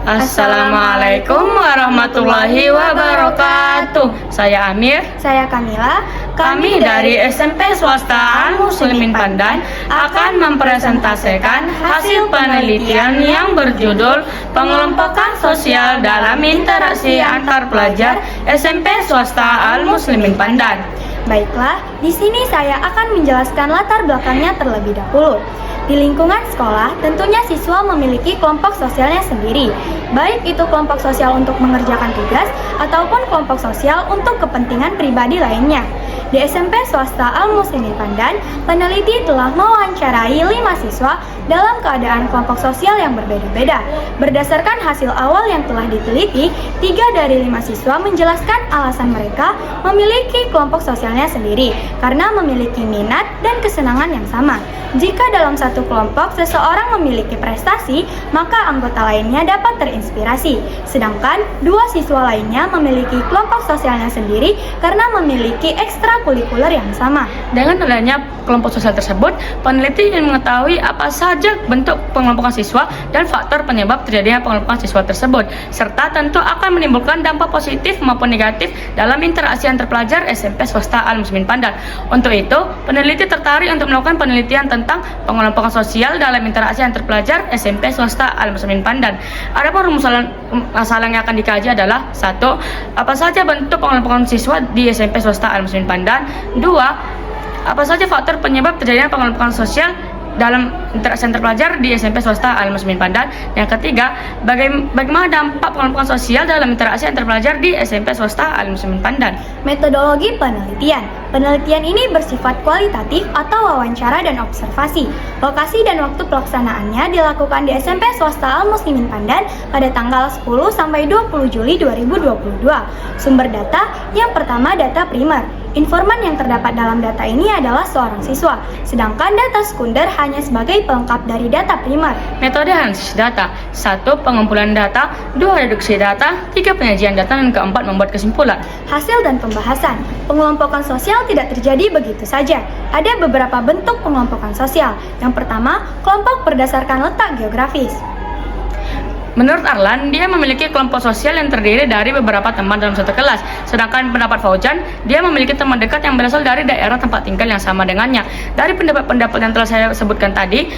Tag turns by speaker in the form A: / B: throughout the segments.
A: Assalamualaikum warahmatullahi wabarakatuh. Saya Amir.
B: Saya Kamila.
A: Kami dari SMP Swasta Al-Muslimin Pandan akan mempresentasikan hasil penelitian yang berjudul Pengelompokan Sosial dalam Interaksi Antar Pelajar SMP Swasta Al-Muslimin Pandan.
B: Baiklah, di sini saya akan menjelaskan latar belakangnya terlebih dahulu. Di lingkungan sekolah, tentunya siswa memiliki kelompok sosialnya sendiri, baik itu kelompok sosial untuk mengerjakan tugas ataupun kelompok sosial untuk kepentingan pribadi lainnya. Di SMP Swasta Al-Muslimin Pandan, peneliti telah mewawancarai 5 siswa dalam keadaan kelompok sosial yang berbeda-beda. Berdasarkan hasil awal yang telah diteliti, 3 dari 5 siswa menjelaskan alasan mereka memiliki kelompok sosialnya sendiri karena memiliki minat dan kesenangan yang sama. Jika dalam satu kelompok seseorang memiliki prestasi, maka anggota lainnya dapat terinspirasi. Sedangkan 2 siswa lainnya memiliki kelompok sosialnya sendiri karena memiliki ekstrakurikuler yang sama.
A: Dengan adanya kelompok sosial tersebut, peneliti ingin mengetahui apa saja bentuk pengelompokan siswa dan faktor penyebab terjadinya pengelompokan siswa tersebut, serta tentu akan menimbulkan dampak positif maupun negatif dalam interaksi antar pelajar SMP Swasta Al-Muslimin Pandan. Untuk itu, peneliti tertarik untuk melakukan penelitian tentang pengelompokan sosial dalam interaksi antar pelajar SMP Swasta Al-Muslimin Pandan. Adapun rumus masalah yang akan dikaji adalah 1. Apa saja bentuk pengelompokan siswa di SMP Swasta Al-Muslimin Pandan? 2. Apa saja faktor penyebab terjadinya pengelompokan sosial dalam interaksi antar pelajar di SMP Swasta Al-Muslimin Pandan? Yang ketiga, bagaimana dampak pengelompokan sosial dalam interaksi antar pelajar di SMP Swasta Al-Muslimin Pandan?
B: Metodologi penelitian. Penelitian ini bersifat kualitatif atau wawancara dan observasi. Lokasi dan waktu pelaksanaannya dilakukan di SMP Swasta Al-Muslimin Pandan pada tanggal 10 sampai 20 Juli 2022. Sumber data yang pertama data primer. Informan yang terdapat dalam data ini adalah seorang siswa, sedangkan data sekunder hanya sebagai pelengkap dari data primer.
A: Metode analisis data. 1. Pengumpulan data. 2. Reduksi data. 3. Penyajian data. Dan keempat, membuat kesimpulan.
B: Hasil dan pembahasan. Pengelompokan sosial tidak terjadi begitu saja. Ada beberapa bentuk pengelompokan sosial. Yang pertama, kelompok berdasarkan letak geografis.
A: Menurut Arlan, dia memiliki kelompok sosial yang terdiri dari beberapa teman dalam satu kelas. Sedangkan pendapat Fauzan, dia memiliki teman dekat yang berasal dari daerah tempat tinggal yang sama dengannya. Dari pendapat-pendapat yang telah saya sebutkan tadi,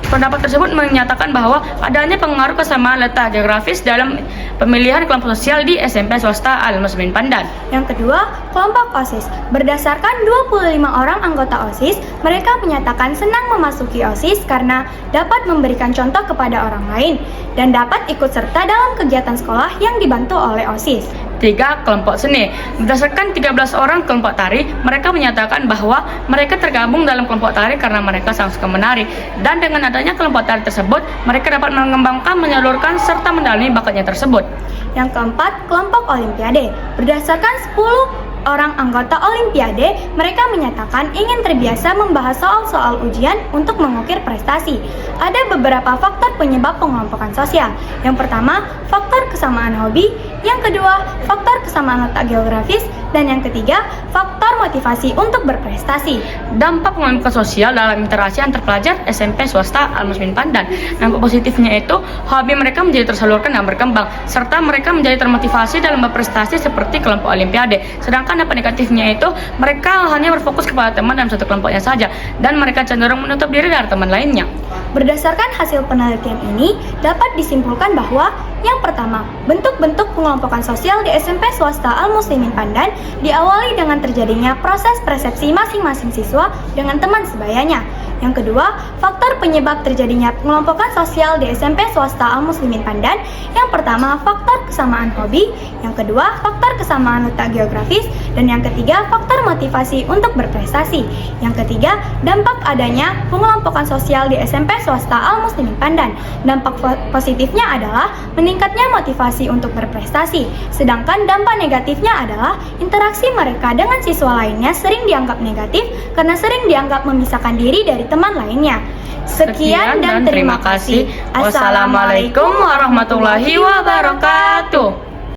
A: pendapat tersebut menyatakan bahwa adanya pengaruh kesamaan letak geografis dalam pemilihan kelompok sosial di SMP Swasta Al-Muslimin Pandan.
B: Yang kedua, kelompok OSIS. Berdasarkan 25 orang anggota OSIS, mereka menyatakan senang memasuki OSIS karena dapat memberikan contoh kepada orang lain dan dapat ikut serta dalam kegiatan sekolah yang dibantu oleh OSIS.
A: 3. Kelompok seni. Berdasarkan 13 orang kelompok tari, mereka menyatakan bahwa mereka tergabung dalam kelompok tari karena mereka sangat suka menari. Dan dengan adanya kelompok tari tersebut, mereka dapat mengembangkan, menyalurkan, serta mendalami bakatnya tersebut.
B: Yang keempat, kelompok olimpiade. Berdasarkan 10 orang anggota olimpiade, mereka menyatakan ingin terbiasa membahas soal-soal ujian untuk mengukir prestasi. Ada beberapa faktor penyebab pengelompokan sosial. Yang pertama, faktor kesamaan hobi. Yang kedua, faktor kesamaan letak geografis. Dan yang ketiga, faktor motivasi untuk berprestasi.
A: Dampak pengelompokan sosial dalam interaksi antar pelajar SMP Swasta Al-Muslimin Pandan. Dampak positifnya itu, hobi mereka menjadi tersalurkan dan berkembang, serta mereka menjadi termotivasi dalam berprestasi seperti kelompok olimpiade. Sedangkan dampak negatifnya itu, mereka hanya berfokus kepada teman dalam satu kelompoknya saja, dan mereka cenderung menutup diri dari teman lainnya.
B: Berdasarkan hasil penelitian ini, dapat disimpulkan bahwa yang pertama, bentuk-bentuk pengelompokan sosial di SMP Swasta Al-Muslimin Pandan diawali dengan terjadinya proses persepsi masing-masing siswa dengan teman sebayanya. Yang kedua, faktor penyebab terjadinya pengelompokan sosial di SMP Swasta Al-Muslimin Pandan. Yang pertama, faktor kesamaan hobi. Yang kedua, faktor kesamaan letak geografis. Dan yang ketiga, faktor motivasi untuk berprestasi. Yang ketiga, dampak adanya pengelompokan sosial di SMP Swasta Al-Muslimin Pandan. Dampak positifnya adalah meningkatnya motivasi untuk berprestasi. Sedangkan dampak negatifnya adalah interaksi mereka dengan siswa lainnya sering dianggap negatif karena sering dianggap memisahkan diri dari teman lainnya.
A: Sekian dan terima kasih. Wassalamualaikum warahmatullahi wabarakatuh.